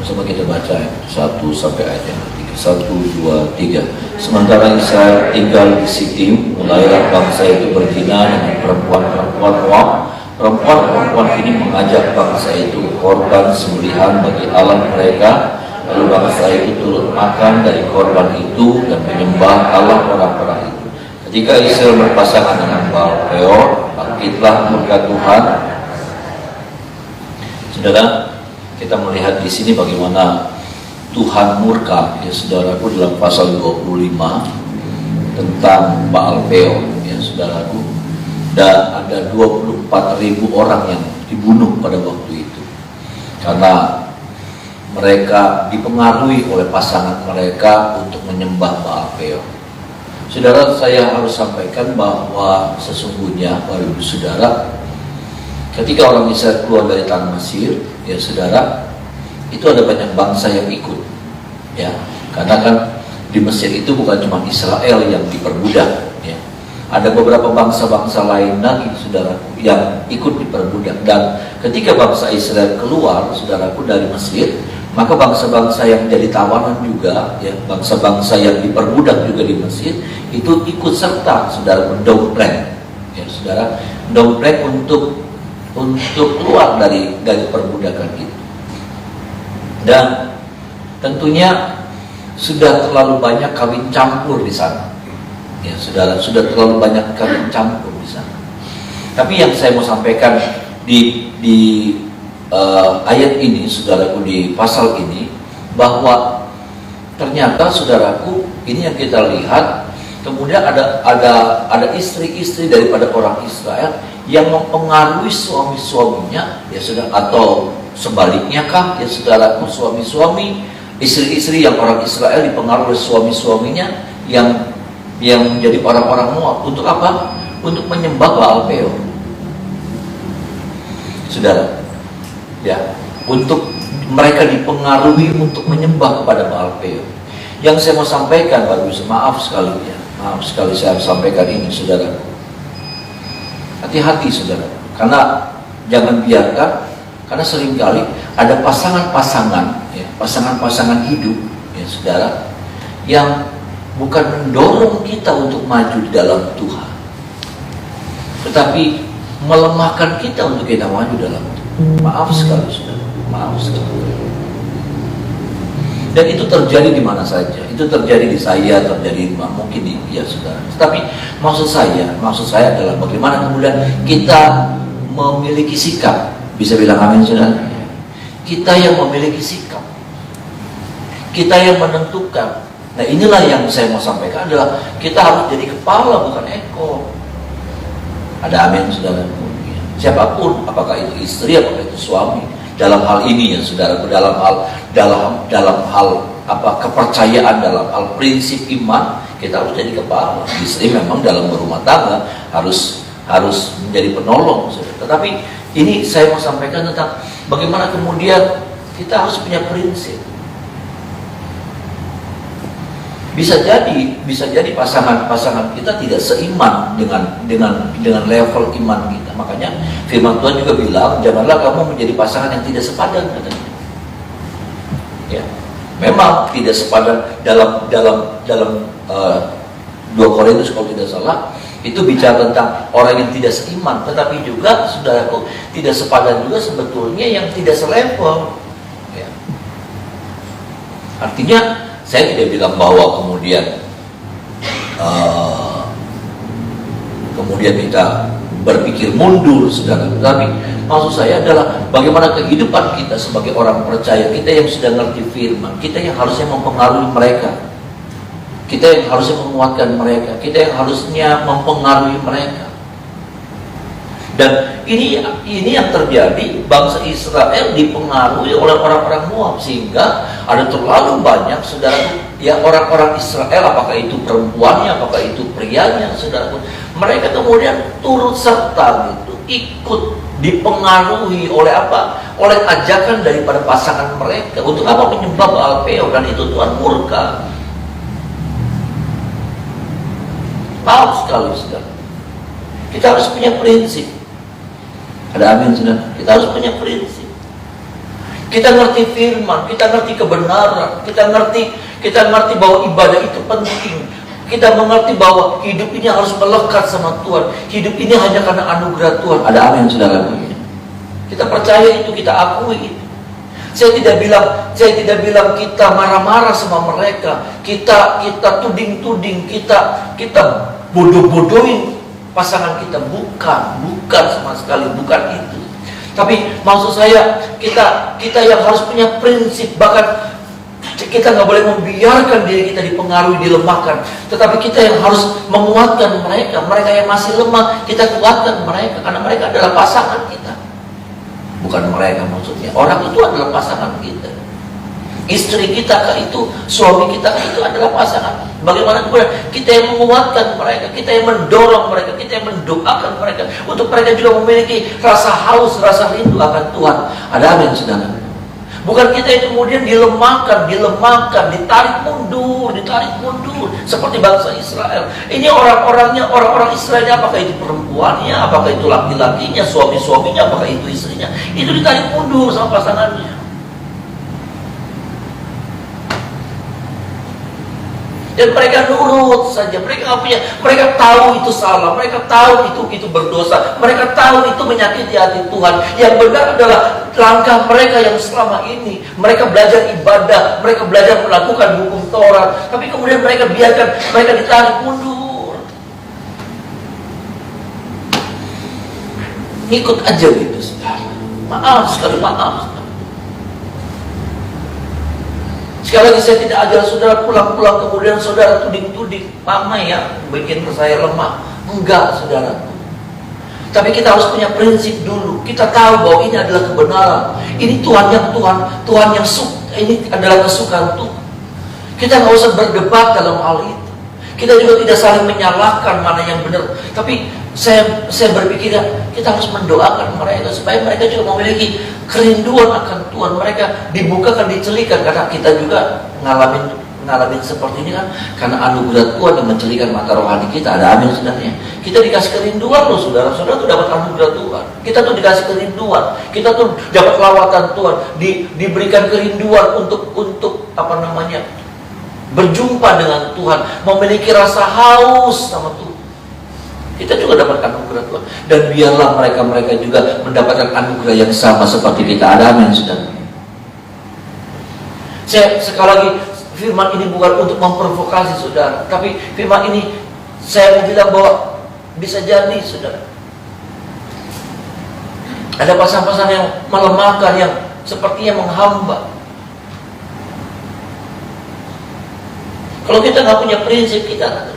Coba kita baca 1 sampai ayat yang ketiga. 1, 2, 3. Sementara Israel tinggal di Sitim, mulailah bangsa itu berzina dengan perempuan-perempuan Moab. Perempuan-perempuan ini mengajak bangsa itu korban sembelihan bagi Allah mereka. Lalu bangsa itu turut makan dari korban itu dan menyembah Allah orang-orang itu. Ketika Israel berpasangan dengan Baal Peor, bangkitlah murka Tuhan. Saudara, kita melihat di sini bagaimana Tuhan murka, ya saudaraku, dalam pasal 25 tentang Baal Peor, ya saudaraku. Dan ada 24.000 orang yang dibunuh pada waktu itu karena mereka dipengaruhi oleh pasangan mereka untuk menyembah Baal Peor. Saudara, saya harus sampaikan bahwa sesungguhnya, Bapak Ibu Saudara, ketika orang Israel keluar dari tanah Mesir, ya saudara, itu ada banyak bangsa yang ikut, ya, karena kan di Mesir itu bukan cuma Israel yang diperbudak, ya, ada beberapa bangsa-bangsa lain lagi, saudaraku, yang ikut diperbudak. Dan ketika bangsa Israel keluar, saudaraku, dari Mesir, maka bangsa-bangsa yang jadi tawanan juga, ya, bangsa-bangsa yang diperbudak juga di Mesir, itu ikut serta, saudara, mendongpleng, ya saudara, mendongpleng untuk keluar dari perbudakan itu. Dan tentunya sudah terlalu banyak kawin campur di sana, ya saudara, sudah terlalu banyak kawin campur di sana. Tapi yang saya mau sampaikan di ayat ini, saudaraku, di pasal ini, bahwa ternyata, saudaraku, ini yang kita lihat, kemudian ada istri-istri daripada orang Israel yang mempengaruhi suami-suaminya, ya saudara, atau sebaliknya kah, ya saudaraku, suami-suami, istri-istri yang orang Israel dipengaruhi suami-suaminya yang menjadi orang-orang Moab. Untuk apa? Untuk menyembah Baal Peor, saudara. Ya, untuk mereka dipengaruhi untuk menyembah kepada Baal Peor. Yang saya mau sampaikan, Bapak Ibu, maaf sekali ya, maaf sekali saya sampaikan ini, saudara. Hati-hati, saudara, karena jangan biarkan, karena seringkali ada pasangan-pasangan, ya, pasangan-pasangan hidup, ya saudara, yang bukan mendorong kita untuk maju di dalam Tuhan, tetapi melemahkan kita untuk kita maju dalam Tuhan. Maaf sekali, saudara, maaf sekali. Dan itu terjadi di mana saja. Itu terjadi di saya, terjadi mungkin di ya saudara. Tetapi maksud saya adalah bagaimana kemudian kita memiliki sikap. Bisa bilang amin, saudara? Kita yang memiliki sikap, kita yang menentukan. Nah, inilah yang saya mau sampaikan adalah kita harus jadi kepala, bukan ekor. Ada amin, saudara? Siapapun, apakah itu istri, apakah itu suami, dalam hal ini, ya saudara, dalam hal apa, kepercayaan, dalam hal prinsip iman, kita harus jadi kepala. Istri memang dalam berumah tangga harus menjadi penolong, saudara. Tetapi ini saya mau sampaikan tentang bagaimana kemudian kita harus punya prinsip. Bisa jadi pasangan kita tidak seiman dengan level iman kita. Makanya firman Tuhan juga bilang, janganlah kamu menjadi pasangan yang tidak sepadan, katanya. Ya, memang tidak sepadan dalam 2 Korintus kalau tidak salah, itu bicara tentang orang yang tidak seiman, tetapi juga, saudaraku, tidak sepadan juga sebetulnya yang tidak selevel. Ya. Artinya saya tidak bilang bahwa kemudian kita berpikir mundur, saudara. Tapi maksud saya adalah bagaimana kehidupan kita sebagai orang percaya, kita yang sudah ngerti firman, kita yang harusnya mempengaruhi mereka, kita yang harusnya menguatkan mereka, kita yang harusnya mempengaruhi mereka. Dan ini yang terjadi, bangsa Israel dipengaruhi oleh orang-orang Moab, sehingga ada terlalu banyak, saudara, ya, orang-orang Israel, apakah itu perempuannya, apakah itu prianya, saudara, mereka kemudian turut serta gitu, ikut dipengaruhi oleh apa? Oleh ajakan daripada pasangan mereka. Untuk apa? Menyembah Baal Peor, dan itu Tuhan murka. Maaf sekali, saudara. Kita harus punya prinsip. Ada amin, saudara. Kita harus punya prinsip. Kita ngerti firman, kita ngerti kebenaran, kita ngerti bahwa ibadah itu penting. Kita mengerti bahwa hidup ini harus melekat sama Tuhan. Hidup ini hanya karena anugerah Tuhan. Ada amin, saudara. Kita percaya itu, kita akui itu. Saya tidak bilang kita marah-marah sama mereka. Kita tuding-tuding, kita bodoh-bodohin pasangan kita. Bukan sama sekali, bukan itu. Tapi maksud saya, kita yang harus punya prinsip. Bahkan kita nggak boleh membiarkan diri kita dipengaruhi, dilemahkan. Tetapi kita yang harus menguatkan mereka. Mereka yang masih lemah, kita kuatkan mereka. Karena mereka adalah pasangan kita. Bukan mereka maksudnya. Orang itu adalah pasangan kita. Istri kita itu, suami kita itu adalah pasangan. Bagaimana kita yang menguatkan mereka, kita yang mendorong mereka, kita yang mendoakan mereka, untuk mereka juga memiliki rasa haus, rasa rindu akan Tuhan. Ada amin, saudara. Bukan kita yang kemudian dilemahkan, ditarik mundur, seperti bangsa Israel. Ini orang Israelnya, apakah itu perempuannya, apakah itu laki-lakinya, suami-suaminya, apakah itu istrinya, itu ditarik mundur sama pasangannya. Dan mereka nurut saja, mereka tahu itu salah, mereka tahu itu berdosa, mereka tahu itu menyakiti hati Tuhan. Yang benar adalah langkah mereka yang selama ini, mereka belajar ibadah, mereka belajar melakukan hukum Taurat, tapi kemudian mereka biarkan mereka ditarik mundur. Ikut aja gitu, saudara. Maaf sekali, maaf. Sekali lagi saya tidak ajar saudara pulang-pulang kemudian saudara tuding-tuding, mama ya bikin saya lemah. Enggak, saudara. Tapi kita harus punya prinsip dulu. Kita tahu bahwa ini adalah kebenaran. Ini Tuhan yang ini adalah kesukaan Tuhan. Kita nggak usah berdebat dalam hal itu. Kita juga tidak saling menyalahkan mana yang benar. Tapi saya berpikir kita harus mendoakan mereka supaya mereka juga memiliki kerinduan akan Tuhan. Mereka dibukakan, dicelikan, karena kita juga ngalamin seperti ini kan, karena anugerah Tuhan yang mencelikan mata rohani kita. Ada amin, saudara. Kita dikasih kerinduan loh, saudara-saudara tuh dapat anugerah Tuhan. Kita tuh dikasih kerinduan, kita tuh dapat lawatan Tuhan, diberikan kerinduan untuk berjumpa dengan Tuhan, memiliki rasa haus sama Tuhan. Kita juga dapatkan anugerah Tuhan. Dan biarlah mereka juga mendapatkan anugerah yang sama seperti kita. Ada amin, saudara. Saya sekali lagi, firman ini bukan untuk memprovokasi saudara, tapi firman ini saya mau bilang bahwa bisa jadi, saudara, ada pasang-pasang yang melemahkan, yang sepertinya menghamba. Kalau kita nggak punya prinsip, kita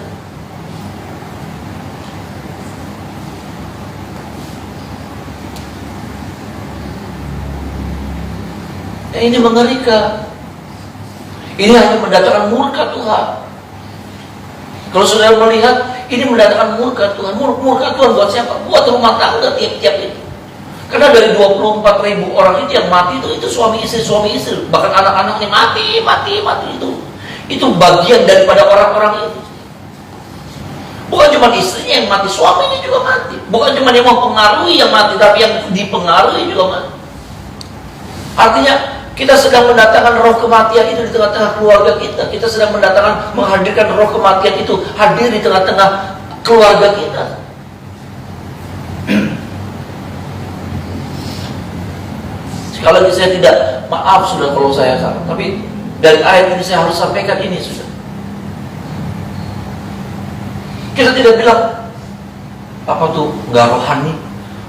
ini mengerikan. Ini hanya mendatangkan murka Tuhan. Kalau saudara melihat, ini mendatangkan murka Tuhan. Murka Tuhan buat siapa? Buat rumah tangga tiap-tiap itu. Karena dari 24.000 orang itu yang mati itu suami istri. Bahkan anak-anaknya mati itu. Itu bagian daripada orang-orang itu. Bukan cuma istrinya yang mati, suaminya juga mati. Bukan cuma yang mempengaruhi yang mati, tapi yang dipengaruhi juga mati. Artinya, kita sedang mendatangkan roh kematian itu di tengah-tengah keluarga kita. Kita sedang menghadirkan roh kematian itu hadir di tengah-tengah keluarga kita. Sekali lagi saya tidak, maaf sudah kalau saya salah, tapi dari ayat ini saya harus sampaikan ini, sudah. Kita tidak bilang papa tuh nggak rohani,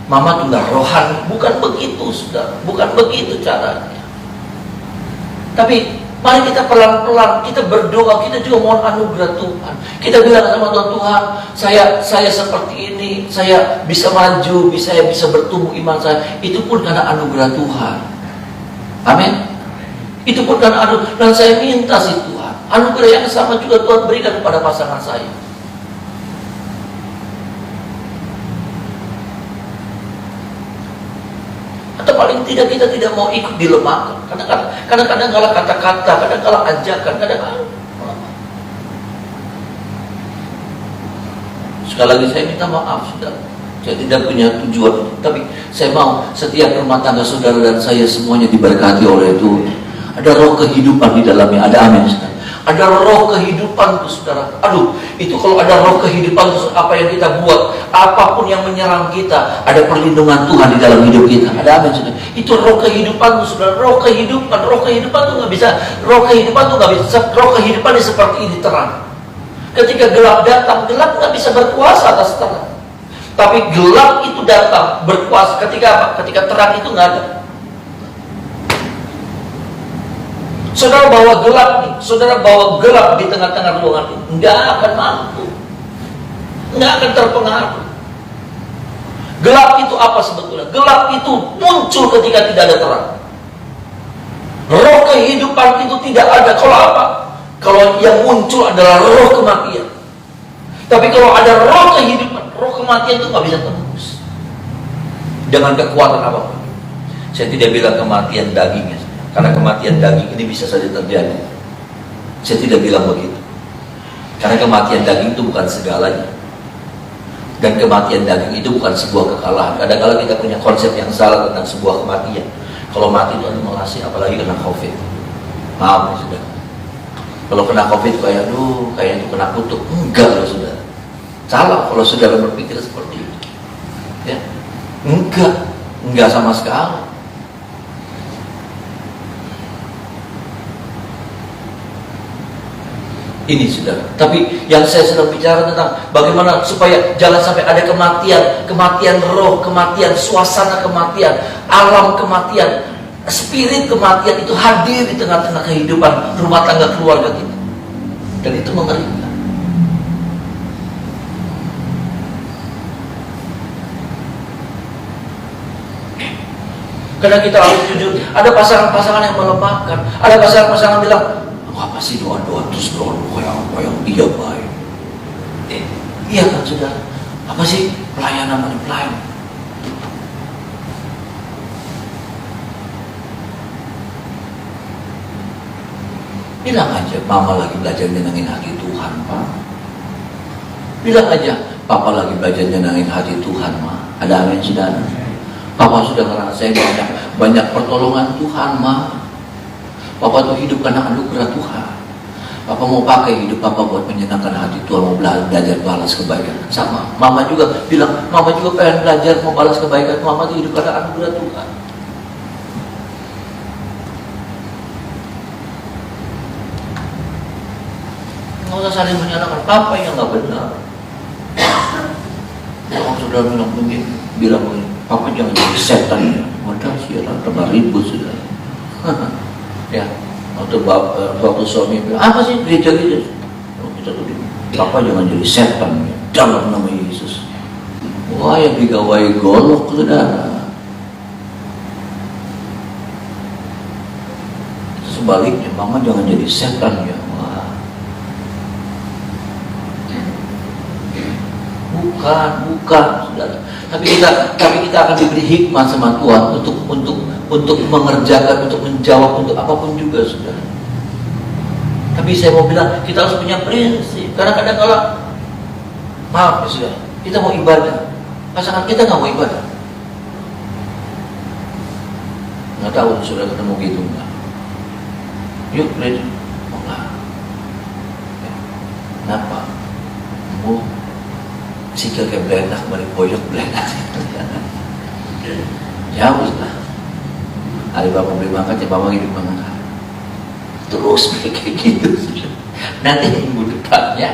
mama tuh nggak rohani. Bukan begitu, sudah. Bukan begitu caranya. Tapi mari kita pelan-pelan, kita berdoa, kita juga mohon anugerah Tuhan. Kita bilang sama Tuhan, saya seperti ini, saya bisa maju, saya bisa bertumbuh iman saya. Itu pun karena anugerah Tuhan. Amin. Itu pun karena anugerah. Dan saya minta sih Tuhan, anugerah yang sama juga Tuhan berikan kepada pasangan saya. Atau paling tidak kita tidak mau ikut dilemahkan. Kadang-kadang kalah kata-kata, kadang kalah ajakan, kadang-kadang. Sekali lagi saya minta maaf, saudara. Saya tidak punya tujuan, tapi saya mau setiap rumah tangga saudara dan saya semuanya diberkati oleh Tuhan. Ada roh kehidupan di dalamnya, ada amin. Ada roh kehidupan tuh saudara. Aduh, itu kalau ada roh kehidupan itu apa yang kita buat, apapun yang menyerang kita, ada perlindungan Tuhan di dalam hidup kita. Ada amin saudara. Itu roh kehidupan tuh saudara. Roh kehidupan tuh nggak bisa. Roh kehidupan tuh nggak bisa. Roh kehidupan ini seperti ini terang. Ketika gelap datang, gelap nggak bisa berkuasa atas terang. Tapi gelap itu datang berkuasa ketika apa? Ketika terang itu nggak ada. Saudara bawa gelap nih, saudara bawa gelap di tengah-tengah ruangan ini, nggak akan mampu, nggak akan terpengaruh. Gelap itu apa sebetulnya? Gelap itu muncul ketika tidak ada terang. Roh kehidupan itu tidak ada. Kalau apa? Kalau yang muncul adalah roh kematian. Tapi kalau ada roh kehidupan, roh kematian itu nggak bisa tembus dengan kekuatan apapun. Saya tidak bilang kematian dagingnya, karena kematian daging ini bisa saja terjadi. Saya tidak bilang begitu, karena kematian daging itu bukan segalanya, dan kematian daging itu bukan sebuah kekalahan. Kadang-kadang kita punya konsep yang salah tentang sebuah kematian. Kalau mati itu akumulasi, apalagi kena COVID. Maaf ya sudah. Kalau kena COVID kayak kayaknya itu kena kutuk. Enggak loh sudah. Salah kalau saudara berpikir seperti itu. Ya. Enggak sama sekali. Ini saudara. Tapi yang saya sedang bicara tentang bagaimana supaya jangan sampai ada kematian roh, kematian suasana kematian, alam kematian, spirit kematian itu hadir di tengah-tengah kehidupan rumah tangga keluarga kita. Dan itu mengerikan. Karena kita harus jujur, ada pasangan-pasangan yang melemahkan, ada pasangan-pasangan bilang, apa sih doa-doa terus doa yang dia baik. Iya kan saudara, apa sih pelayanan. Bilang aja, mama lagi belajar nyenengin hati Tuhan, Pak. Bilang aja, papa lagi belajar nyenengin hati Tuhan, Ma. Ada amin saudara. Papa sudah ngerasain banyak pertolongan Tuhan, Ma. Papa tuh hidup karena anugerah Tuhan. Papa mau pakai hidup Papa buat menyenangkan hati Tuhan, mau belajar balas kebaikan. Sama, Mama juga bilang, Mama juga pengen belajar mau balas kebaikan. Mama tuh hidup karena anugerah Tuhan. Nggak usah saling menyalahkan. Papa yang nggak benar. Kalau sudah bilang begini, Papa jangan jadi setan ya. Wadah sih, tambah ribut sudah. Ya, waktu suami bilang, apa sih gereja gitu? Kita tuh Papa jangan jadi setan ya, dalam nama Yesus. Wah, yang digawai golok saudara. Sebaliknya, Mama jangan jadi setan ya. Wah. Bukan, saudara. Tapi kita akan diberi hikmah sama Tuhan untuk mengerjakan, untuk menjawab, untuk apapun juga, saudara. Tapi saya mau bilang, kita harus punya prinsip. Karena kadang-kadang, maaf ya saudara, kita mau ibadah, pasangan kita nggak mau ibadah. Nggak tahu saudara ketemu gitu nggak? Yuk, ready? Oh, enggak. Ya. Kenapa? Mau sikil kayak belenak, balik pojok belenak. Jauh lah. Hari Bapak beli makan, Bapak hidup mengangkat. Terus kayak gitu. Nanti minggu depannya,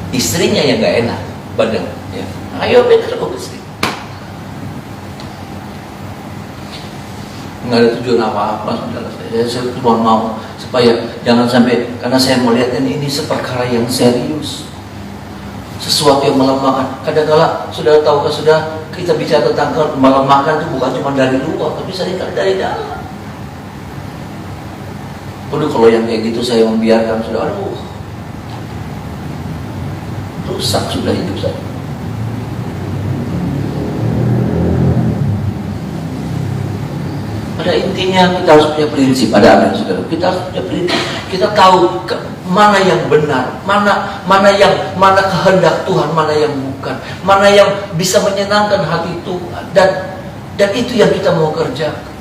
istrinya yang nggak enak badan. Ya. Ayo terus. Nggak ada tujuan apa-apa, saudara. Saya cuma mau supaya jangan sampai, karena saya melihat ini seperkara yang serius, sesuatu yang melemahkan. Kadang-kala saudara tahukah saudara, kita bicara tentang melemahkan itu bukan cuma dari luar, tapi seringkali dari dalam. Aduh, kalau yang kayak gitu saya membiarkan saudara, rusak sudah hidup saya. Pada intinya kita harus punya prinsip. Ada amin saudara. Kita harus punya prinsip. Kita tahu mana yang benar, mana kehendak Tuhan, mana yang bukan, mana yang bisa menyenangkan hati Tuhan, dan itu yang kita mau kerjakan.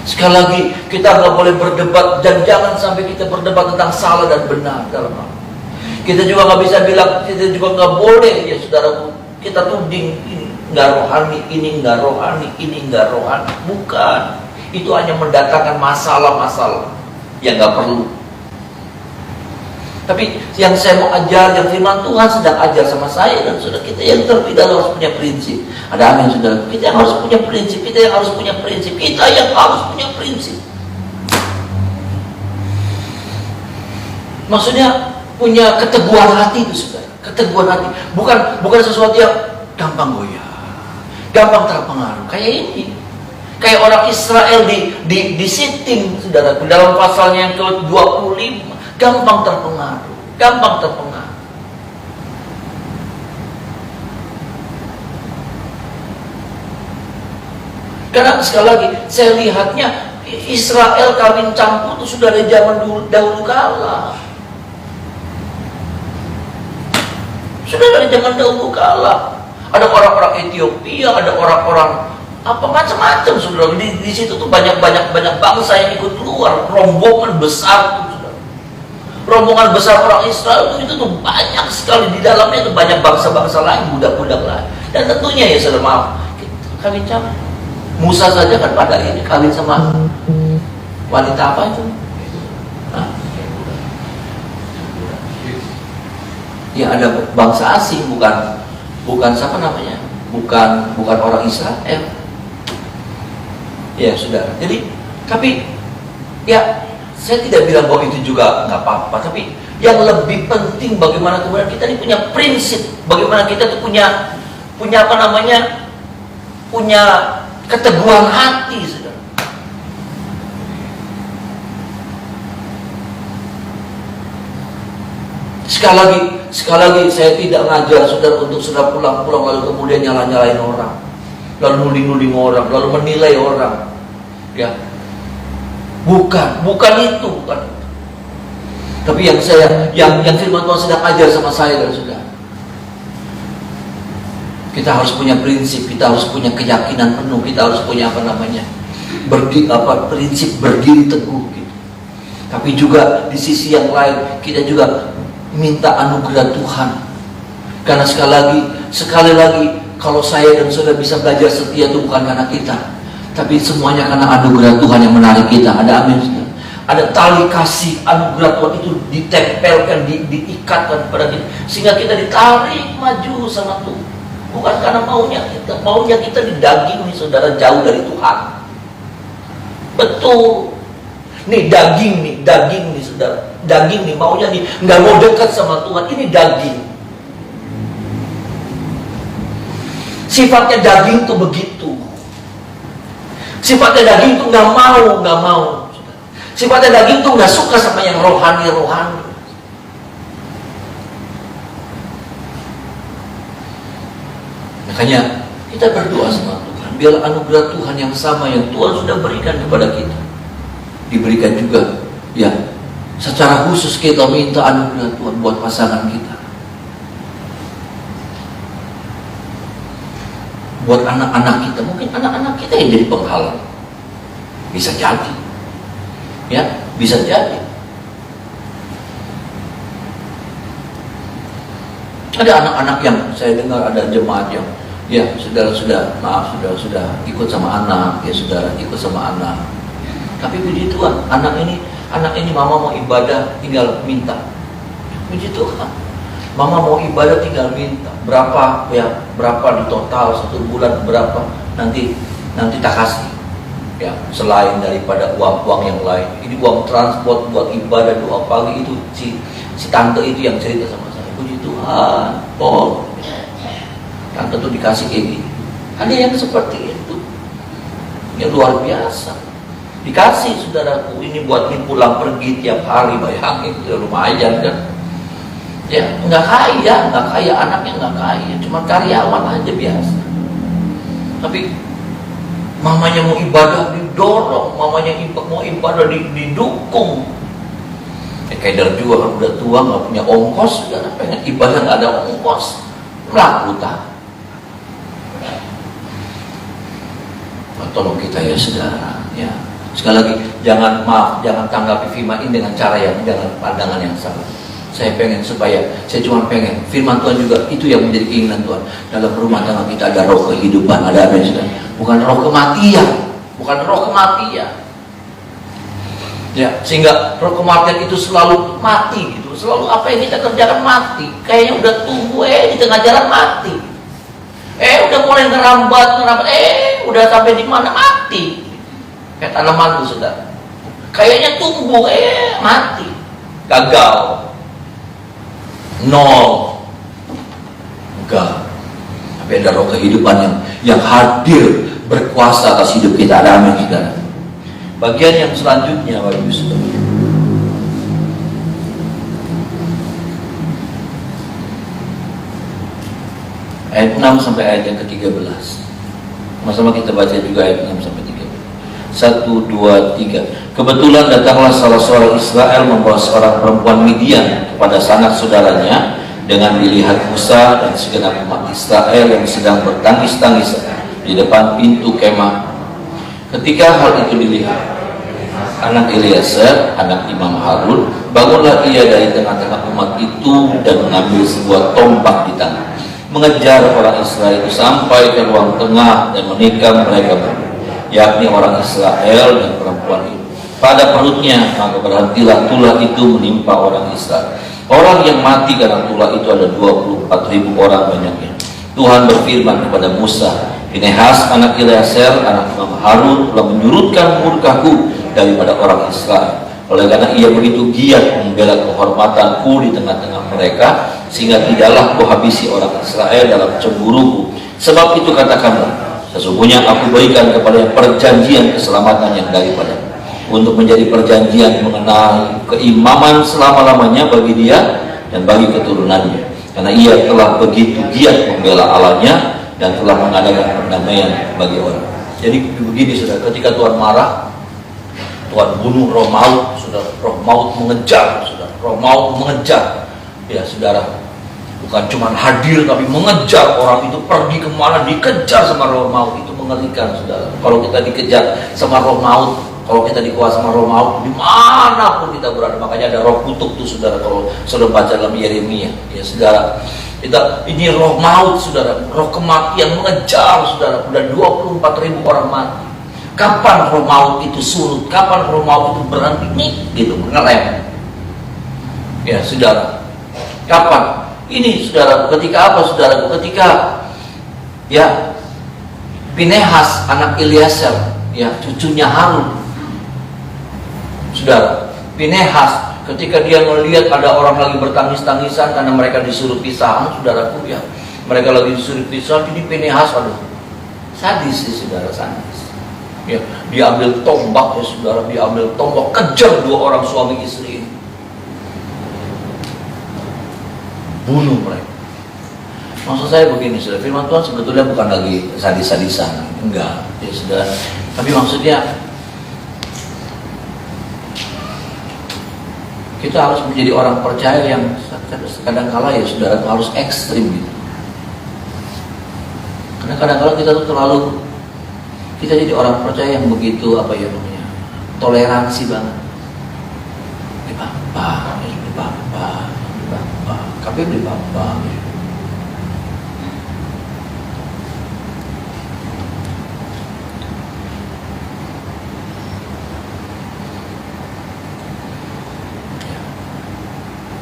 Sekali lagi, kita nggak boleh berdebat, dan jangan sampai kita berdebat tentang salah dan benar dalam hal. Kita juga nggak bisa bilang, kita juga nggak boleh ya saudaraku, kita tuding ini nggak rohani, ini nggak rohani, ini nggak rohani. Bukan, itu hanya mendatangkan masalah-masalah yang nggak perlu. Tapi yang saya mau ajar, yang firman Tuhan sedang ajar sama saya dan saudara kita, yang terlebih dahulu harus punya prinsip. Ada amin saudara? Kita yang harus punya prinsip, kita yang harus punya prinsip, kita yang harus punya prinsip. Maksudnya punya keteguhan hati itu saudara, keteguhan hati. Bukan sesuatu yang gampang goyah, gampang terpengaruh. Kayak ini, kayak orang Israel di Sitim saudara, dalam pasalnya yang ke-25. Gampang terpengaruh. Karena sekali lagi, saya lihatnya Israel kawin campur itu sudah dari zaman dahulu kala. Sudah dari zaman dahulu kala. Ada orang-orang Ethiopia, ada orang-orang apa macam-macam saudara. Di situ tuh banyak bangsa yang ikut keluar, rombongan besar tuh. Rombongan besar orang Israel itu tuh banyak sekali, di dalamnya itu banyak bangsa-bangsa lain, budak-budak lain. Dan tentunya ya saudara, maaf, kawin campur. Musa saja kan pada ini kawin sama wanita apa itu? Ya ada bangsa asing, bukan siapa namanya? Bukan orang Israel. Ya saudara. Jadi tapi ya saya tidak bilang bahwa itu juga nggak apa-apa, tapi yang lebih penting bagaimana kemudian kita ini punya prinsip, bagaimana kita tuh punya apa namanya, punya keteguhan hati, saudara. Sekali lagi saya tidak ngajar saudara untuk saudara pulang lalu kemudian nyalain orang, lalu nuling orang, lalu menilai orang, ya. Bukan itu. Tapi yang firman Tuhan sedang ajar sama saya dan saudara. Kita harus punya prinsip, kita harus punya keyakinan penuh, kita harus punya prinsip berdiri teguh gitu. Tapi juga di sisi yang lain kita juga minta anugerah Tuhan. Karena sekali lagi kalau saya dan saudara bisa belajar setia itu bukan karena kita, tapi semuanya karena anugerah Tuhan yang menarik kita. Ada amin. Ada tali kasih anugerah Tuhan itu ditempelkan, diikatkan kepada kita, sehingga kita ditarik maju sama Tuhan. Bukan karena maunya kita di daging nih saudara, jauh dari Tuhan. Betul. Nih daging nih saudara, daging nih maunya nih nggak mau dekat sama Tuhan. Ini daging. Sifatnya daging tuh begitu. Sifatnya daging tuh nggak mau. Sifatnya daging tuh nggak suka sama yang rohani. Makanya kita berdoa sama Tuhan, biar anugerah Tuhan yang sama yang Tuhan sudah berikan kepada kita diberikan juga. Ya, secara khusus kita minta anugerah Tuhan buat pasangan kita, buat anak-anak kita. Mungkin anak-anak kita yang jadi penghalang. Bisa jadi. Ya, bisa jadi. Ada anak-anak yang saya dengar, ada jemaat yang ya sudah ikut sama anak, ya saudara ikut sama anak. Tapi puji Tuhan, anak ini mama mau ibadah tinggal minta. Puji Tuhan. Mama mau ibadah tinggal minta. Berapa di total 1 bulan, berapa nanti tak kasih. Ya, selain daripada uang yang lain. Ini uang transport buat ibadah doa pagi itu si tante itu yang cerita sama saya. Puji Tuhan. Oh, tante tuh dikasih kayak gini. Ada yang seperti itu. Ya luar biasa. Dikasih saudaraku, ini buat pulang pergi tiap hari, bayangin itu lumayan kan. Ya nggak kaya anaknya, nggak kaya, cuma karyawan aja biasa. Tapi mamanya mau ibadah didorong, mamanya mau ibadah didukung. Kader juga kan udah tua, nggak punya ongkos, saudara, pengen ibadah nggak ada ongkos, laku tak. Tolong kita ya saudara, ya. Sekali lagi, jangan tanggapi firman ini dengan cara yang, dengan pandangan yang salah. Saya pengen supaya, saya cuma pengen firman Tuhan juga itu yang menjadi keinginan Tuhan. Dalam rumah tangga kita ada roh kehidupan, ada apa saudara? Bukan roh kematian, bukan roh kematian. Ya, sehingga roh kematian itu selalu mati gitu. Selalu apa yang kita kerjakan mati. Kayaknya udah tumbuh di tengah jalan mati. Udah mulai ngerambat, udah sampai di mana mati. Kayak tanaman tuh saudara. Kayaknya tumbuh, mati. Gagal. Nol. Gagal. Tapi ada roh kehidupan yang hadir berkuasa atas hidup kita. Ada amin saudara. Bagian yang selanjutnya Bapak Ibu Saudara. Ayat 6 sampai ayat yang ke-13. Sama-sama kita baca juga ayat 6 sampai 13. 1, 2, 3. Kebetulan datanglah salah seorang Israel membawa seorang perempuan Midian kepada sanak saudaranya dengan dilihat Musa dan segenap umat Israel yang sedang bertangis-tangis di depan pintu kemah. Ketika hal itu dilihat, anak Eliezer, anak Imam Harun, bangunlah ia dari tengah-tengah umat itu dan mengambil sebuah tombak di tangan, mengejar orang Israel itu sampai ke ruang tengah dan menikam mereka berdua, yakni orang Israel dan perempuan itu. Pada perutnya maka berhentilah tulah itu menimpa orang Israel. Orang yang mati karena tulah itu ada 24.000 orang banyaknya. Tuhan berfirman kepada Musa, Finehas anak Eliezer, anak Imam Harun telah menyurutkan murkaku daripada orang Israel. Oleh karena ia begitu giat membela kehormatanku di tengah-tengah mereka, sehingga tidaklah kuhabisi orang Israel dalam cemburuku. Sebab itu katakanlah, sesungguhnya aku berikan kepada perjanjian keselamatan yang daripada, untuk menjadi perjanjian mengenai keimaman selama-lamanya bagi dia dan bagi keturunannya. Karena ia telah begitu giat membela Allahnya dan telah mengadakan perdamaian bagi orang. Jadi begini saudara, ketika Tuhan marah, Tuhan bunuh roh maut, saudara. Roh maut mengejar, saudara. Roh maut mengejar, ya saudara. Bukan cuma hadir, tapi mengejar orang itu pergi kemana, dikejar sama roh maut. Itu mengerikan, saudara. Kalau kita dikejar sama roh maut, kalau kita dikuasai sama roh maut, dimanapun kita berada. Makanya ada roh kutuk tuh saudara, kalau saudara baca dalam Yeremia, ya saudara. Ini roh maut saudara, roh kematian mengejar saudara. Udah 24.000 orang mati. Kapan roh maut itu surut? Kapan roh maut itu berhenti? Nih, gitu, ngerem. Ya saudara, kapan? Ini saudara, ketika apa saudara? Ketika ya Finehas anak Eliezer, ya cucunya Harun. Saudara, Finehas ketika dia melihat ada orang lagi bertangis-tangisan karena mereka disuruh pisah, saudaraku ya, mereka lagi disuruh pisah, ini Finehas, aduh, sadis sih saudara, sadis. Ya, dia ambil tombak ya saudara, dia ambil tombak, kejar 2 orang suami istri ini, bunuh mereka. Maksud saya begini saudara, firman Tuhan sebetulnya bukan lagi sadis-sadisan, enggak, ya saudara. Tapi maksudnya kita harus menjadi orang percaya yang kadang-kala ya saudara harus ekstrim gitu. Karena kadang-kala kita tuh terlalu, kita jadi orang percaya yang begitu apa ya namanya, toleransi banget. Beli Bapak, beli Bapak, beli Bapak, tapi beli Bapak.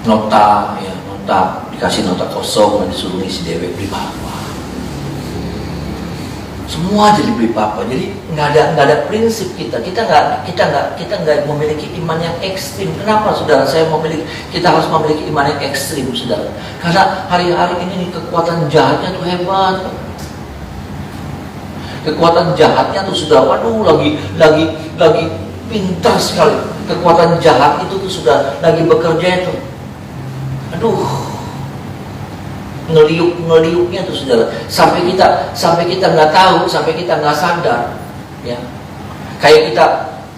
Nota, ya nota, dikasih nota kosong dan disuruh ngisi dewek, beli Bapak. Semua jadi beli Bapak. Jadi nggak ada prinsip kita nggak memiliki iman yang ekstrim. Kenapa saudara? Kita harus memiliki iman yang ekstrim saudara. Karena hari-hari ini kekuatan jahatnya tuh hebat. Kekuatan jahatnya tuh sudah, waduh, lagi pintar sekali. Kekuatan jahat itu tuh sudah lagi bekerja itu. Aduh, ngeliuknya tuh saudara, sampai kita nggak tahu, sampai kita nggak sadar, ya. Kayak kita,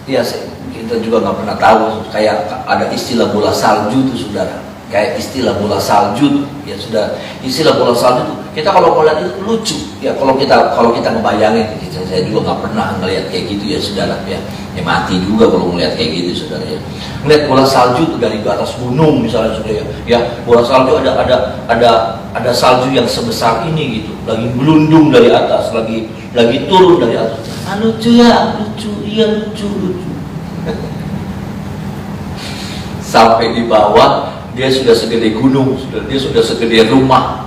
ya mungkin kita juga nggak pernah tahu. Kayak ada istilah bola salju tuh saudara, kayak istilah bola salju ya sudah. Istilah bola salju tuh kita kalau melihat itu lucu ya, kalau kita ngebayangin. Saya juga nggak pernah ngelihat kayak gitu ya saudara ya. Mati juga kalau ngelihat kayak gitu saudara ya. Ngelihat bola salju tuh dari atas gunung misalnya saudara ya, bola salju ada salju yang sebesar ini gitu, lagi melundung dari atas, lagi turun dari atas. Lucu ya, lucu, iya lucu. Sampai di bawah dia sudah segede gunung, dia sudah segede rumah.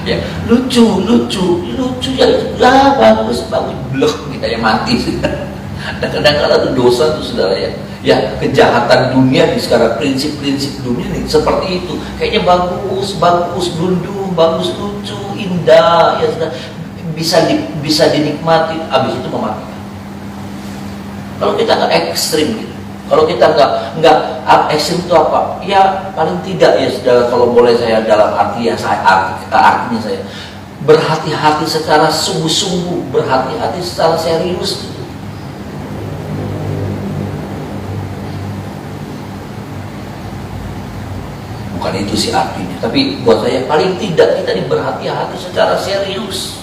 Ya, lucu ya, bagus, blek kita yang mati. Dan kadang-kadang itu dosa tuh saudara ya. Ya, kejahatan dunia di sekarang, prinsip-prinsip dunia nih seperti itu. Kayaknya bagus, lundung, bagus, lucu, indah ya saudara. Bisa dinikmati, habis itu mematikan. Kalau kita nggak ekstrim gitu, kalau kita nggak ekstrim itu apa? Ya paling tidak ya saudara, kalau boleh saya dalam artinya saya berhati-hati secara sungguh-sungguh, berhati-hati secara serius gitu. Bukan itu sih artinya, tapi buat saya paling tidak kita berhati-hati secara serius.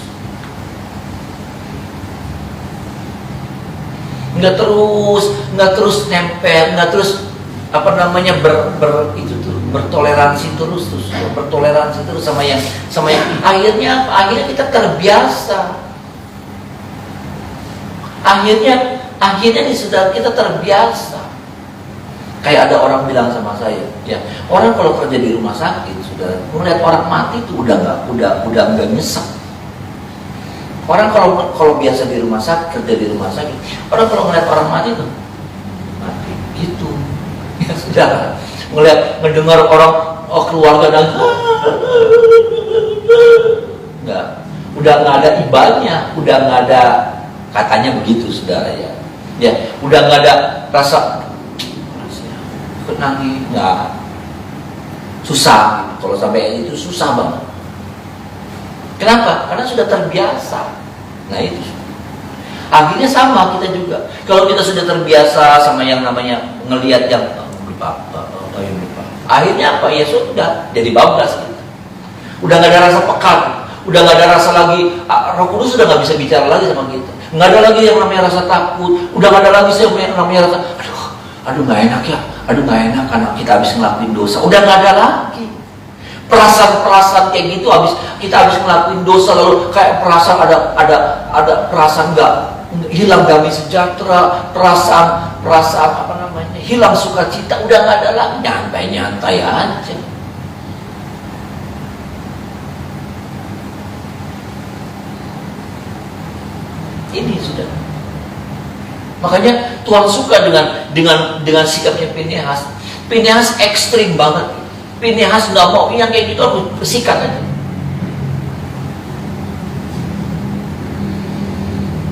Nggak terus nempel, nggak terus bertoleransi terus sama yang akhirnya kita terbiasa. Akhirnya nih saudara, kita terbiasa. Kayak ada orang bilang sama saya, ya orang kalau kerja di rumah sakit, saudara, melihat orang mati itu udah nggak nyesek. Orang kalau biasa di rumah sakit, kerja di rumah sakit, orang kalau melihat orang mati itu mati gitu. Ya sudah, mendengar orang keluarga dan udah nggak ada ibanya, udah nggak ada, katanya begitu saudara ya. Ya, udah nggak ada rasa nangis, nggak, susah. Kalau sampai itu susah banget. Kenapa? Karena sudah terbiasa. Nah itu. Akhirnya sama kita juga. Kalau kita sudah terbiasa sama yang namanya ngelihat yang lupa. Akhirnya apa? Ya sudah jadi bablas kita. Udah nggak ada rasa pekat. Udah nggak ada rasa lagi. Roh Kudus sudah nggak bisa bicara lagi sama kita. Nggak ada lagi yang namanya rasa takut. Udah nggak ada lagi yang namanya rasa aduh nggak enak ya. Aduh nggak enak karena kita habis ngelakuin dosa. Udah nggak ada lagi. Perasaan kayak gitu kita habis ngelakuin dosa, lalu kayak perasaan ada perasaan nggak hilang damai sejahtera, perasaan hilang sukacita, udah nggak ada lagi, nyantai aja. Ini sudah. Makanya Tuhan suka dengan sikapnya Pinehas. Pinehas ekstrim banget. Pinehas nggak mau yang kayak gitu, harus bersikat aja.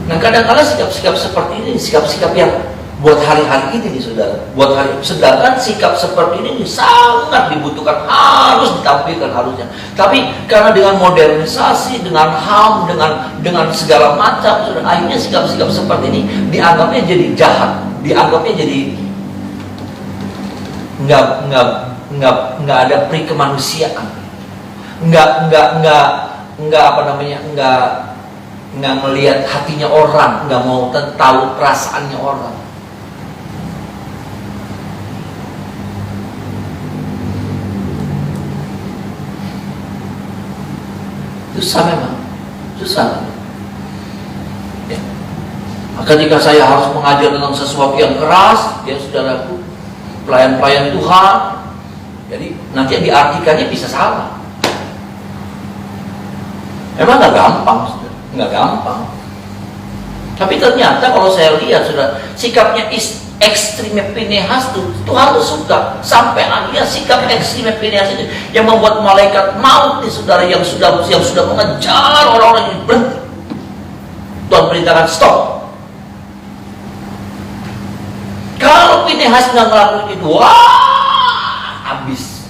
Nah kadang-kadang sikap-sikap seperti ini, sikap-sikap yang buat hari-hari ini nih saudara, sedangkan sikap seperti ini sangat dibutuhkan, harus ditampilkan harusnya. Tapi karena dengan modernisasi, dengan HAM, dengan segala macam, saudara, akhirnya sikap-sikap seperti ini dianggapnya jadi jahat, dianggapnya jadi nggak ada peri kemanusiaan, nggak melihat hatinya orang, nggak mau tahu perasaannya orang. Susah memang, susah. Ya. Ketika saya harus mengajar tentang sesuatu yang keras, ya saudaraku, pelayan-pelayan Tuhan, jadi nanti diartikannya bisa salah. Emang nggak gampang, nggak gampang. Tapi ternyata kalau saya lihat sudah sikapnya ekstrimnya Pinehas tuh Tuhan tuh suka, sampai akhirnya sikap ekstrimnya Pinehas itu yang membuat malaikat maut nih saudara, yang sudah mengejar orang-orang ini berhenti. Tuhan perintahkan stop. Kalau Pinehas nggak ngelakuin itu, wah, habis.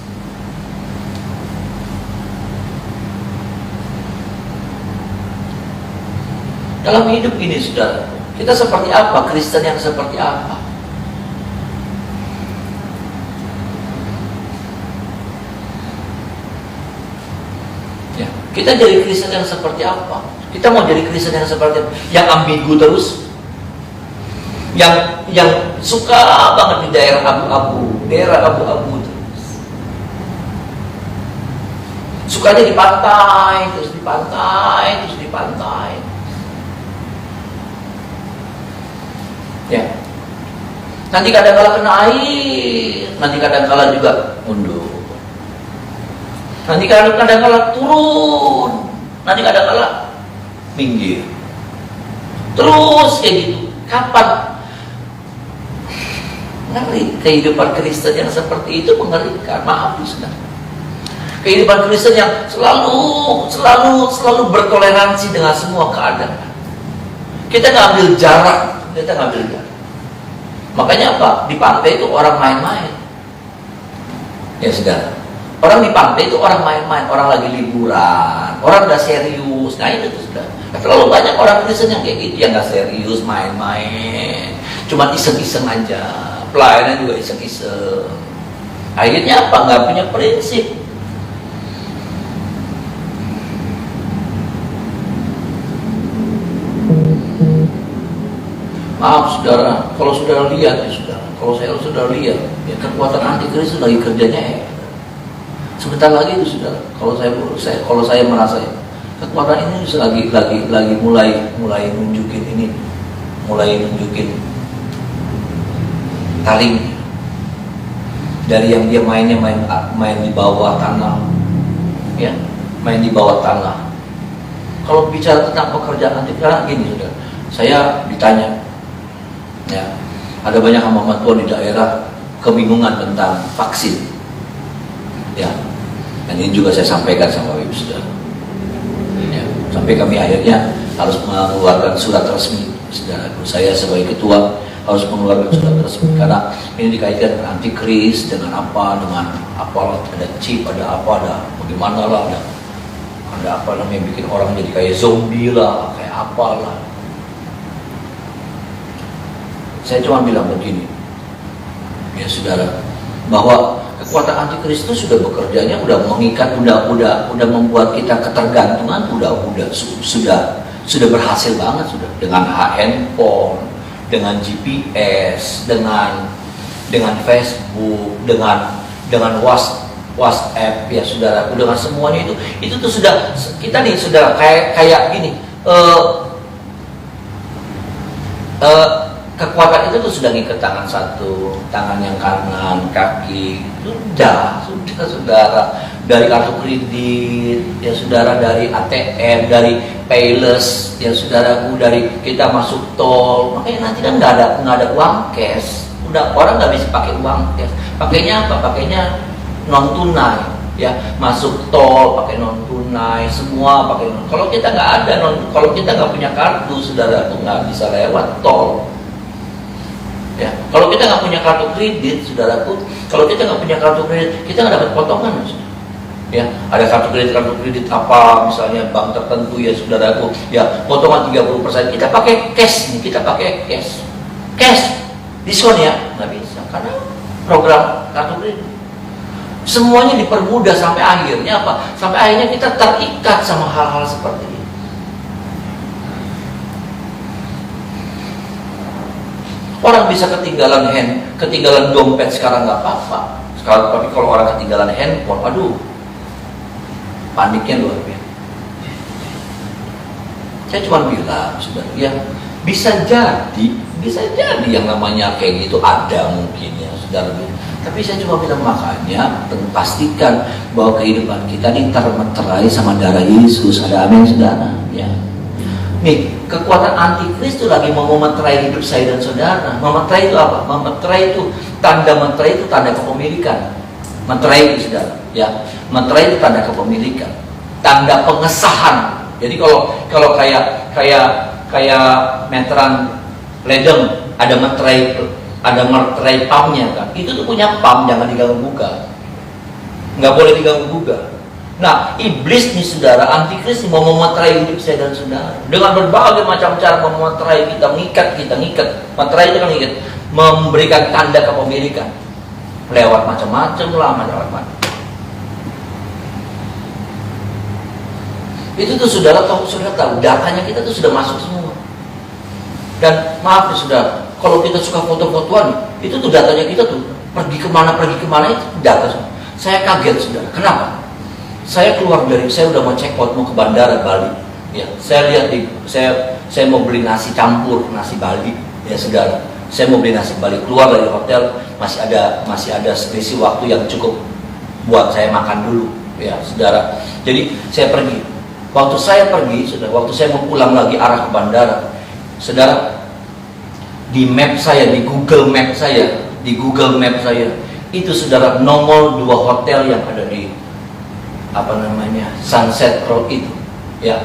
Dalam hidup ini saudara, kita seperti apa? Kristen yang seperti apa? Kita jadi Kristen yang seperti apa? Kita mau jadi Kristen yang seperti apa? Yang ambigu terus, yang suka banget di daerah abu-abu terus. Sukanya di pantai, terus di pantai, terus di pantai. Ya. Nanti kadang-kala kena air, nanti kadang-kala juga mundur. Nanti kadang-kala turun, nanti kadang-kala minggir. Terus kayak gitu. Kapan? Ngeri. Kehidupan Kristen yang seperti itu mengerikan. Maaf sudah. Kehidupan Kristen yang selalu bertoleransi dengan semua keadaan. Kita ngambil jarak. Makanya apa? Di pantai itu orang main-main. Ya sudah. Orang di pantai itu orang main-main, orang lagi liburan, orang udah serius. Nah itu tuh sudah. Terlalu banyak orang Kristen yang kayak gitu, yang nggak serius, main-main, cuma iseng-iseng aja. Pelayanan juga iseng-iseng. Akhirnya apa? Nggak punya prinsip. Maaf saudara, kalau saudara lihat ya saudara, kalau saudara lihat, ya kekuatan antikristus lagi kerjanya ya. Sebentar lagi itu sudah, kalau saya merasa ya, kekuatan ini lagi mulai nunjukin taring dari yang dia main di bawah tanah, ya, main di bawah tanah. Kalau bicara tentang pekerjaan antikristus gini sudah, saya ditanya, ya, ada banyak hamba Tuhan di daerah kebingungan tentang vaksin. Ya, dan ini juga saya sampaikan sama Ibu Saudara. Ya, sampai kami akhirnya harus mengeluarkan surat resmi, saudara. Saya sebagai ketua harus mengeluarkan surat resmi karena ini dikaitkan dengan antikris, dengan apa, ada chip, ada bagaimana lah, ada apa namanya bikin orang jadi kayak zombie lah, kayak apalah. Saya cuma bilang begini, ya saudara, bahwa kekuatan antikristus sudah bekerjanya, udah mengikat, udah membuat kita ketergantungan, sudah berhasil banget sudah dengan handphone, dengan GPS, dengan Facebook, dengan WhatsApp ya saudara, dengan semuanya itu tuh sudah kita nih sudah kayak gini. Kekuatan itu tuh sudah ngikat tangan satu, tangan yang kanan, kaki, sudah saudara, dari kartu kredit, ya saudara, dari ATM, dari Payless, ya saudaraku, dari kita masuk tol. Makanya nanti kan nggak ada uang cash, udah orang nggak bisa pakai uang cash. Pakainya apa? Pakainya non tunai, ya, masuk tol pakai non tunai, semua pakai non. Kalau kita nggak ada kalau kita nggak punya kartu, saudaraku, nggak bisa lewat tol. Ya, kalau kita nggak punya kartu kredit, saudaraku, kita nggak dapat potongan, ya. Ada kartu kredit apa, misalnya bank tertentu ya, saudaraku, ya, potongan 30%. Kita pakai cash, diskon ya, nggak bisa karena program kartu kredit. Semuanya dipermudah sampai akhirnya apa? Sampai akhirnya kita terikat sama hal-hal seperti ini. Orang bisa ketinggalan dompet sekarang nggak apa-apa. Tapi kalau orang ketinggalan handphone, aduh, paniknya luar biasa. Saya cuma bilang, saudara, ya bisa jadi yang namanya kayak gitu ada mungkin ya, saudara. Tapi saya cuma bilang makanya pastikan bahwa kehidupan kita ini termeterai sama darah Yesus. Ada amin, saudara. Ya. Nih, kekuatan antikris itu lagi mau memeterai hidup saya dan saudara. Memeterai itu apa? Memeterai itu tanda kepemilikan. Meterai itu saudara, ya. Meterai itu tanda kepemilikan, tanda pengesahan. Jadi kalau kayak meteran ledeng ada meterai pumpnya kan. Itu tuh punya pump, jangan diganggu gugat. Nggak boleh diganggu gugat. Nah, iblis nih saudara, antikris nih mau memeterai hidup saya dan saudara dengan berbagai macam cara memeterai kita, mengikat. Meterai itu kan mengikat, memberikan tanda kepemilikan lewat macam-macam lah, Itu tuh saudara tahu datanya kita tuh sudah masuk semua. Dan maaf ya saudara, kalau kita suka foto-fotoan, itu tuh datanya kita tuh pergi kemana itu data semua. Saya kaget saudara, kenapa? Saya keluar saya udah mau check out, mau ke bandara Bali. Ya, saya lihat saya mau beli nasi campur, nasi Bali, ya saudara. Saya mau beli nasi Bali, keluar dari hotel masih ada selisih waktu yang cukup buat saya makan dulu, ya saudara. Jadi saya pergi. Waktu saya pergi, saudara, waktu saya mau pulang lagi arah ke bandara, saudara, di map saya, di Google Map saya, itu saudara nongol 2 hotel yang ada di Sunset Road itu, ya.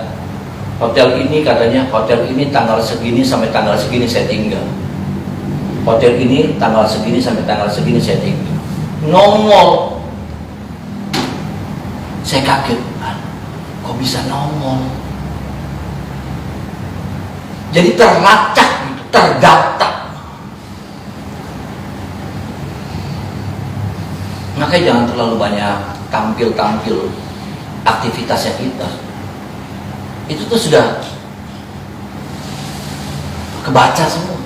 Hotel ini katanya tanggal segini sampai tanggal segini saya tinggal. Hotel ini tanggal segini sampai tanggal segini saya tinggal. Nongol. Saya kaget, kok bisa nongol? Jadi terlacak gitu, terdata. Makanya jangan terlalu banyak tampil aktivitasnya kita. Itu tuh sudah kebaca semua.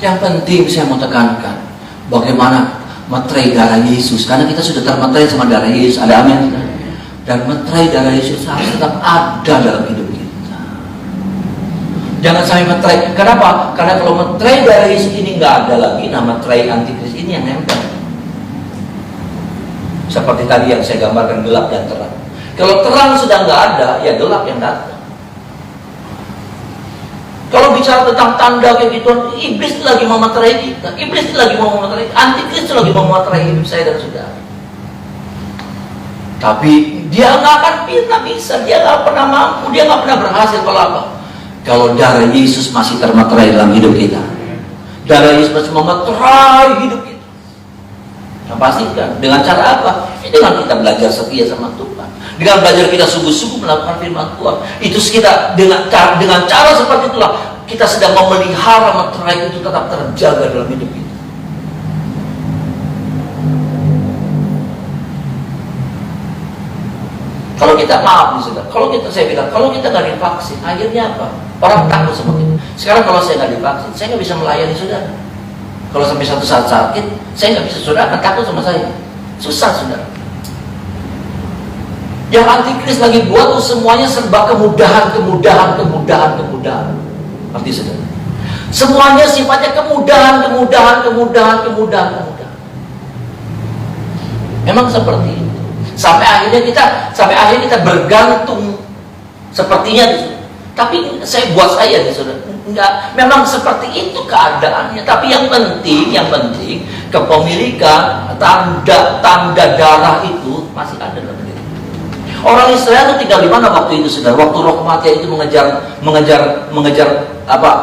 Yang penting saya mau tekankan, bagaimana meterai darah Yesus, karena kita sudah termeterai sama darah Yesus. Ada amin. Dan meterai darah Yesus harus tetap ada dalam hidup kita. Jangan sampai meterai. Kenapa? Karena kalau meterai darah Yesus ini nggak ada lagi, nah meterai antikris ini yang nempel. Seperti tadi yang saya gambarkan, gelap dan terang. Kalau terang sudah nggak ada, ya gelap yang datang. Kalau bicara tentang tanda kayak gitu, iblis lagi mau memeterai kita, iblis lagi mau memeterai, antikris lagi mau memeterai hidup saya dan saudara. Tapi dia nggak akan pernah bisa, dia nggak pernah mampu, dia nggak pernah berhasil. Kalau apa? Kalau darah Yesus masih termeterai dalam hidup kita, darah Yesus masih memeterai hidup kita. Nah, pastikan dengan cara apa? Dengan kita belajar setia sama Tuhan, dengan belajar kita sungguh-sungguh melakukan firman Tuhan. Itu kita dengan cara seperti itulah kita sedang memelihara meterai itu tetap terjaga dalam hidup kita. Kalau kita saya bilang, kalau kita nggak divaksin, akhirnya apa? Orang takut sama kita. Sekarang kalau saya nggak divaksin, saya nggak bisa melayani saudara. Kalau sampai satu saat sakit, saya nggak bisa, saudara akan takut sama saya. Susah saudara. Yang antikris lagi buat tuh semuanya serba kemudahan. Arti saudara. Semuanya sifatnya kemudahan. Memang seperti itu. Sampai akhirnya kita bergantung sepertinya. Tapi buat saya nih saudara, enggak, memang seperti itu keadaannya. Tapi yang penting kepemilikan tanda darah itu masih ada dalam diri. Orang Israel itu tinggal di mana waktu itu saudara? Waktu roh kematian itu mengejar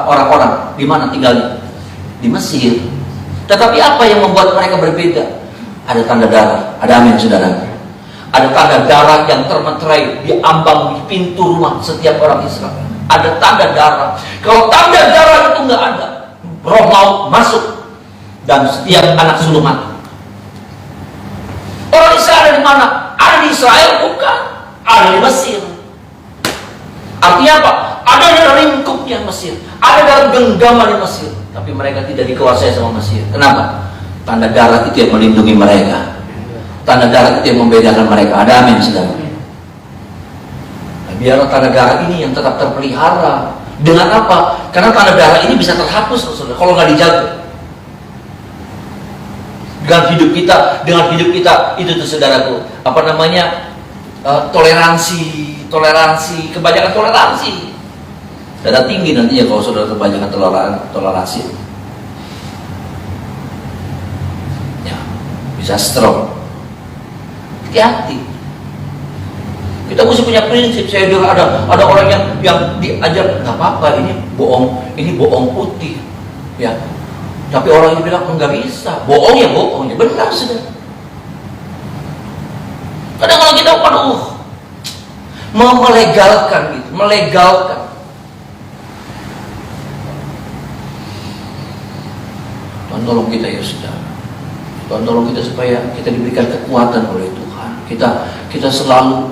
orang-orang, di mana tinggalnya? Di Mesir. Tetapi apa yang membuat mereka berbeda? Ada tanda darah. Ada amin saudara. Ada tanda darah yang termeterai di ambang di pintu rumah setiap orang Israel. Ada tanda darah. Kalau tanda darah itu nggak ada, roh maut masuk dan setiap anak sulung mati. Orang Israel ada di mana? Ada di Israel bukan? Ada di Mesir. Artinya apa? Ada dalam lingkupnya Mesir, ada dalam genggaman Mesir. Tapi mereka tidak dikuasai sama Mesir. Kenapa? Tanda darah itu yang melindungi mereka. Tanda darah itu yang membedakan mereka. Ada amin saudara. Biar tanda darah ini yang tetap terpelihara. Dengan apa? Karena tanda darah ini bisa terhapus saudara, kalau nggak dijaga. Dengan hidup kita itu tuh saudaraku, toleransi, kebanyakan toleransi. Darah tinggi nantinya kalau saudara kebanyakan toleransi. Ya, bisa stroke. Hati-hati. Kita mesti punya prinsip. Saya dengar ada orang yang diajar nggak apa-apa, ini bohong putih, ya. Tapi orang ini bilang nggak bisa, bohong ya benar sudah. Kadang kalau kita melegalkan. Tuhan tolong kita ya saudara. Tuhan tolong kita supaya kita diberikan kekuatan oleh Tuhan. Kita selalu,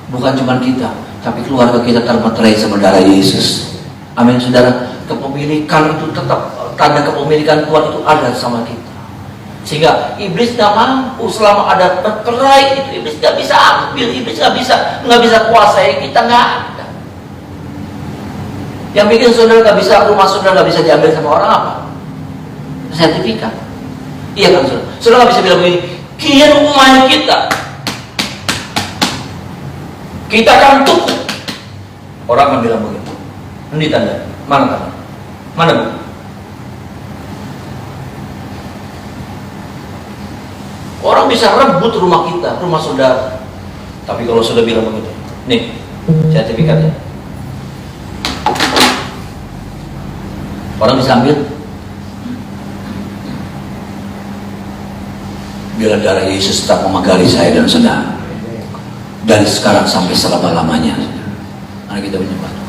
bukan cuma kita, tapi keluarga kita termeterai sama darah Yesus. Amin, saudara. Kepemilikan itu tetap, tanda kepemilikan Tuhan itu ada sama kita. Sehingga iblis gak mampu, selama ada meterai itu iblis gak bisa ambil, iblis gak bisa kuasai kita, gak ada. Yang bikin saudara gak bisa, rumah saudara gak bisa diambil sama orang apa? Sertifikat. Iya kan saudara? Saudara gak bisa bilang begini, kian rumahnya kita akan tutup. Orang akan bilang begitu. Ini tanda. Mana tanda? Mana bu? Orang bisa rebut rumah kita, rumah saudara. Tapi kalau saudara bilang begitu, nih sertifikatnya, orang bisa ambil. Bila darah Yesus tetap memegari saya dan saudara, dari sekarang sampai selama-lamanya. Mari kita menyembah.